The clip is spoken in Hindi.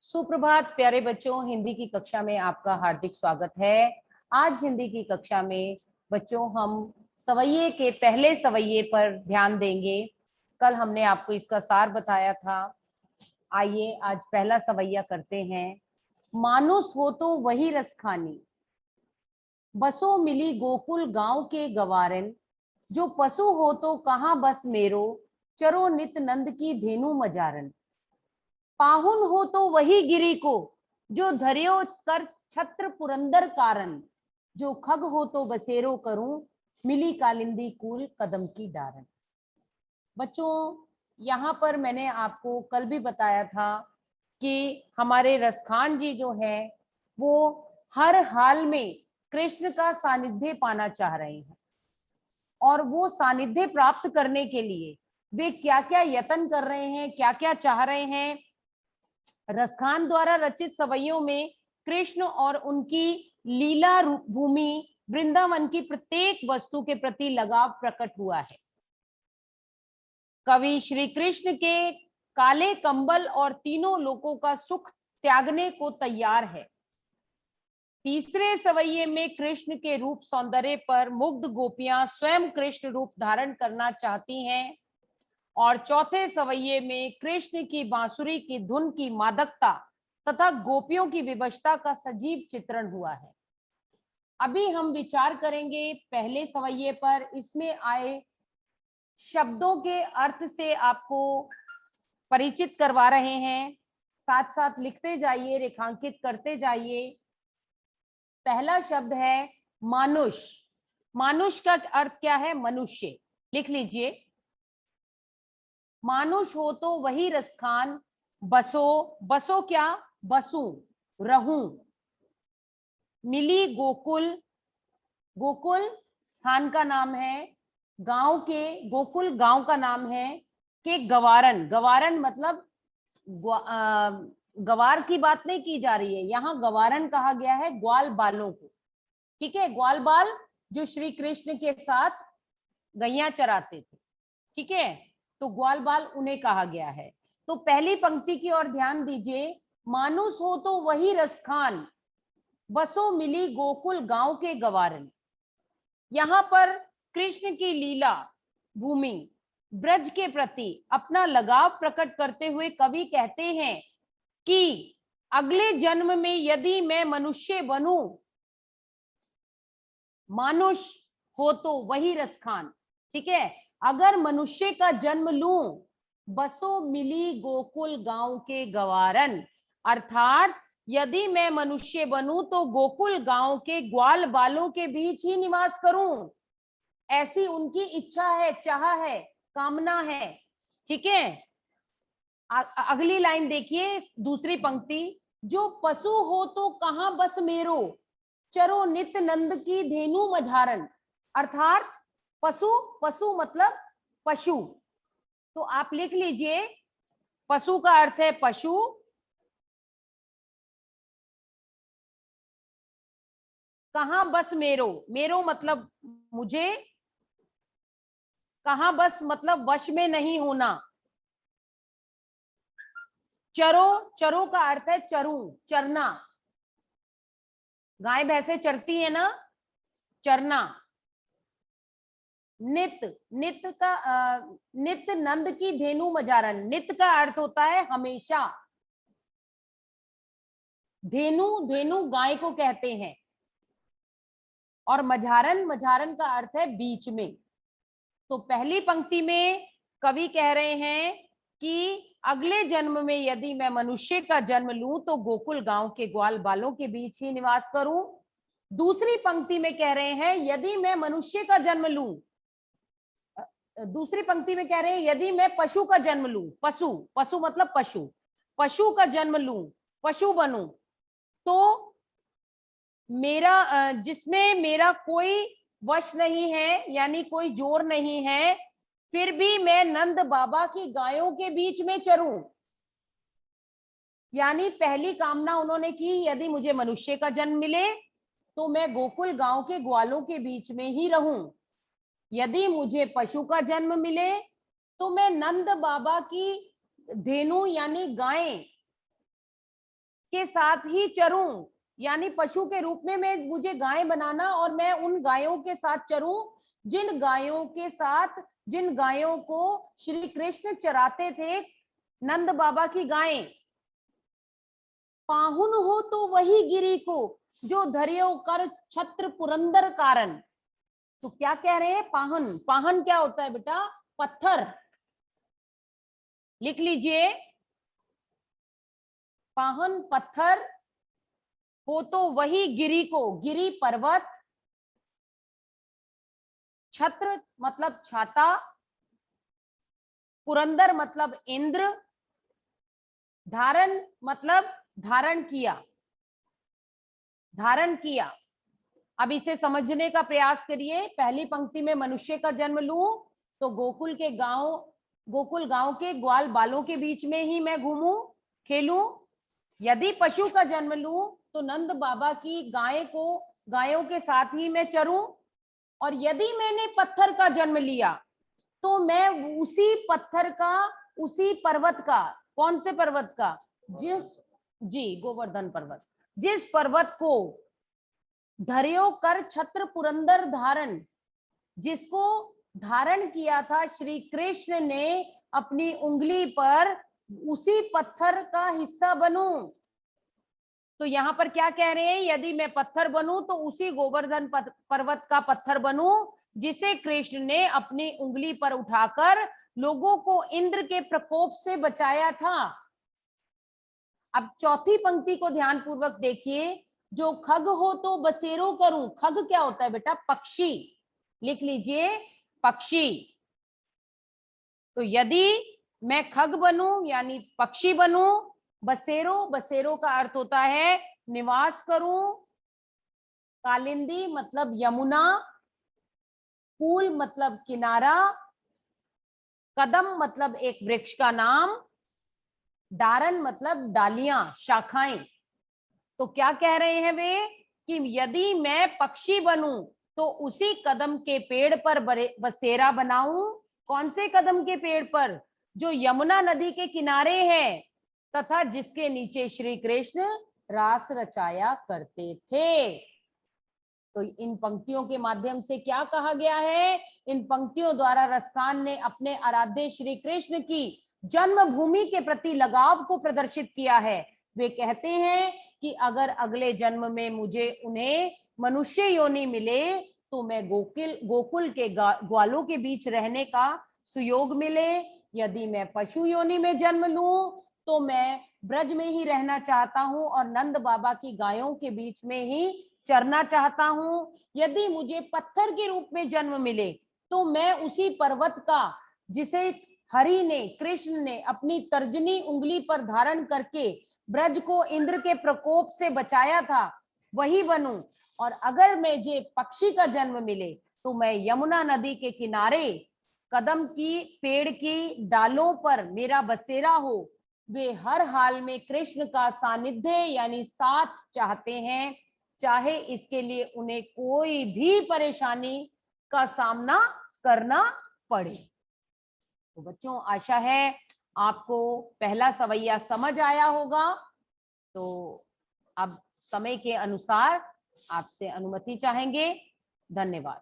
सुप्रभात प्यारे बच्चों, हिंदी की कक्षा में आपका हार्दिक स्वागत है। आज हिंदी की कक्षा में बच्चों हम सवैये के पहले सवैये पर ध्यान देंगे। कल हमने आपको इसका सार बताया था। आइए आज पहला सवैया करते हैं। मानुस हो तो वही रस खानी, बसो मिली गोकुल गांव के गवारन, जो पशु हो तो कहाँ बस मेरो, चरो नित नंद की धेनु मजारन। पाहुन हो तो वही गिरी को, जो धर्यो कर छत्र पुरंदर कारण, जो खग हो तो बसेरो करूं, मिली कालिंदी कूल कदम की डारन। बच्चों, यहाँ पर मैंने आपको कल भी बताया था कि हमारे रसखान जी जो हैं वो हर हाल में कृष्ण का सानिध्य पाना चाह रहे हैं, और वो सानिध्य प्राप्त करने के लिए वे क्या क्या यत्न कर रहे हैं, क्या क्या चाह रहे हैं। रसखान द्वारा रचित सवैयों में कृष्ण और उनकी लीला भूमि वृंदावन की प्रत्येक वस्तु के प्रति लगाव प्रकट हुआ है। कवि श्री कृष्ण के काले कंबल और तीनों लोकों का सुख त्यागने को तैयार है। तीसरे सवैये में कृष्ण के रूप सौंदर्य पर मुग्ध गोपियां स्वयं कृष्ण रूप धारण करना चाहती हैं, और चौथे सवैये में कृष्ण की बांसुरी की धुन की मादकता तथा गोपियों की विवशता का सजीव चित्रण हुआ है। अभी हम विचार करेंगे पहले सवैये पर। इसमें आए शब्दों के अर्थ से आपको परिचित करवा रहे हैं, साथ साथ लिखते जाइए, रेखांकित करते जाइए। पहला शब्द है मानुष। मानुष का अर्थ क्या है? मनुष्य। लिख लीजिए। मानुष हो तो वही रसखान, बसो, बसो क्या? बसू, रहूं। मिली गोकुल, गोकुल स्थान का नाम है, गांव के, गोकुल गांव का नाम है, के गवारन, गवारन मतलब गवार की बात नहीं की जा रही है, यहाँ गवारन कहा गया है ग्वाल बालों को। ठीक है, ग्वाल बाल जो श्री कृष्ण के साथ गैया चराते थे। ठीक है, तो ग्वाल बाल उन्हें कहा गया है। तो पहली पंक्ति की ओर ध्यान दीजिए। मानुस हो तो वही रसखान, बसो मिली गोकुल गांव के गवारन। यहाँ पर कृष्ण की लीला भूमि ब्रज के प्रति अपना लगाव प्रकट करते हुए कवि कहते हैं कि अगले जन्म में यदि मैं मनुष्य बनूं, मानुष हो तो वही रसखान। ठीक है, अगर मनुष्य का जन्म लूं, बसो मिली गोकुल गांव के गवारन, अर्थात यदि मैं मनुष्य बनूं तो गोकुल गांव के ग्वाल बालों के बीच ही निवास करूं, ऐसी उनकी इच्छा है, चाह है, कामना है। ठीक है, अगली लाइन देखिए, दूसरी पंक्ति। जो पशु हो तो कहां बस मेरो, चरो नित नंद की धेनु मझारन, अर्थात पशु, पशु मतलब पशु। तो आप लिख लीजिए, पशु का अर्थ है पशु, कहां बस मेरो, मेरो मतलब मुझे, कहां बस मतलब वश में नहीं होना। चरो, चरो का अर्थ है चरू, चरना, गाय भैंसे चरती है ना, चरना। नित, नित का नित नंद की धेनु मजारन, नित का अर्थ होता है हमेशा। धेनु, धेनु गाय को कहते हैं, और मझारन, मझारन का अर्थ है बीच में। तो पहली पंक्ति में कवि कह रहे हैं कि अगले जन्म में यदि मैं मनुष्य का जन्म लूं तो गोकुल गांव के ग्वाल बालों के बीच ही निवास करूं। दूसरी पंक्ति में कह रहे हैं यदि मैं मनुष्य का जन्म लूं, दूसरी पंक्ति में कह रहे हैं यदि मैं पशु का जन्म लूं, पशु, पशु मतलब पशु, पशु का जन्म लूं, पशु बनूं, तो मेरा जिसमें मेरा कोई वश नहीं है, यानी कोई जोर नहीं है, फिर भी मैं नंद बाबा की गायों के बीच में चरूं। यानी पहली कामना उन्होंने की, यदि मुझे मनुष्य का जन्म मिले तो मैं गोकुल गांव के ग्वालों के बीच में ही रहूं। यदि मुझे पशु का जन्म मिले तो मैं नंद बाबा की धेनु यानी गायें के साथ ही चरूं, यानी पशु के रूप में मैं मुझे गाय बनाना और मैं उन गायों के साथ चरूं जिन गायों को श्री कृष्ण चराते थे, नंद बाबा की गायें। पाहुन हो तो वही गिरी को, जो धरियो कर छत्र पुरंदर कारण। तो क्या कह रहे हैं? पाहन, पाहन क्या होता है बेटा? पत्थर। लिख लीजिए, पाहन पत्थर हो तो वही गिरी को, गिरी पर्वत, छत्र मतलब छाता, पुरंदर मतलब इंद्र, धारण मतलब धारण किया, धारण किया। अब इसे समझने का प्रयास करिए। पहली पंक्ति में मनुष्य का जन्म लूं तो गोकुल गांव के ग्वाल बालों के बीच में ही मैं घूमूं खेलूं। यदि पशु का जन्म लूं तो नंद बाबा की गायों के साथ ही मैं चरूं। और यदि मैंने पत्थर का जन्म लिया तो मैं उसी पत्थर का, उसी पर्वत का, कौन से पर्वत का? गोवर्धन पर्वत, जिस पर्वत को धर्यो कर छत्र पुरंदर धारण, जिसको धारण किया था श्री कृष्ण ने अपनी उंगली पर, उसी पत्थर का हिस्सा बनूं। तो यहां पर क्या कह रहे हैं? यदि मैं पत्थर बनूं तो उसी गोवर्धन पर्वत का पत्थर बनूं जिसे कृष्ण ने अपनी उंगली पर उठाकर लोगों को इंद्र के प्रकोप से बचाया था। अब चौथी पंक्ति को ध्यान पूर्वक देखिए। जो खग हो तो बसेरो करूं। खग क्या होता है बेटा? पक्षी। लिख लीजिए, पक्षी। तो यदि मैं खग बनूं यानी पक्षी बनूं, बसेरो का अर्थ होता है निवास करूं, कालिंदी मतलब यमुना, कूल मतलब किनारा, कदम मतलब एक वृक्ष का नाम, दारन मतलब डालियां, शाखाएं। तो क्या कह रहे हैं वे कि यदि मैं पक्षी बनूं तो उसी कदम के पेड़ पर बसेरा बनाऊं। कौन से कदम के पेड़ पर? जो यमुना नदी के किनारे है तथा जिसके नीचे श्री कृष्ण रास रचाया करते थे। तो इन पंक्तियों के माध्यम से क्या कहा गया है? इन पंक्तियों द्वारा रसखान ने अपने आराध्य श्री कृष्ण की जन्मभूमि के प्रति लगाव को प्रदर्शित किया है। वे कहते हैं कि अगर अगले जन्म में मुझे उन्हें मनुष्य योनि मिले तो मैं गोकुल के ग्वालों के बीच रहने का सुयोग मिले। यदि मैं पशु योनि में जन्म लूं तो मैं ब्रज में ही रहना चाहता हूं और नंद बाबा की गायों के बीच में ही चरना चाहता हूं। यदि मुझे पत्थर के रूप में जन्म मिले तो मैं उसी पर्वत का, जिसे हरि ने, कृष्ण ने अपनी तर्जनी उंगली पर धारण करके ब्रज को इंद्र के प्रकोप से बचाया था, वही बनूं। और अगर मुझे पक्षी का जन्म मिले तो मैं यमुना नदी के किनारे कदम की पेड़ की डालों पर मेरा बसेरा हो। वे हर हाल में कृष्ण का सानिध्य यानी साथ चाहते हैं, चाहे इसके लिए उन्हें कोई भी परेशानी का सामना करना पड़े। तो बच्चों, आशा है आपको पहला सवैया समझ आया होगा। तो अब समय के अनुसार आपसे अनुमति चाहेंगे। धन्यवाद।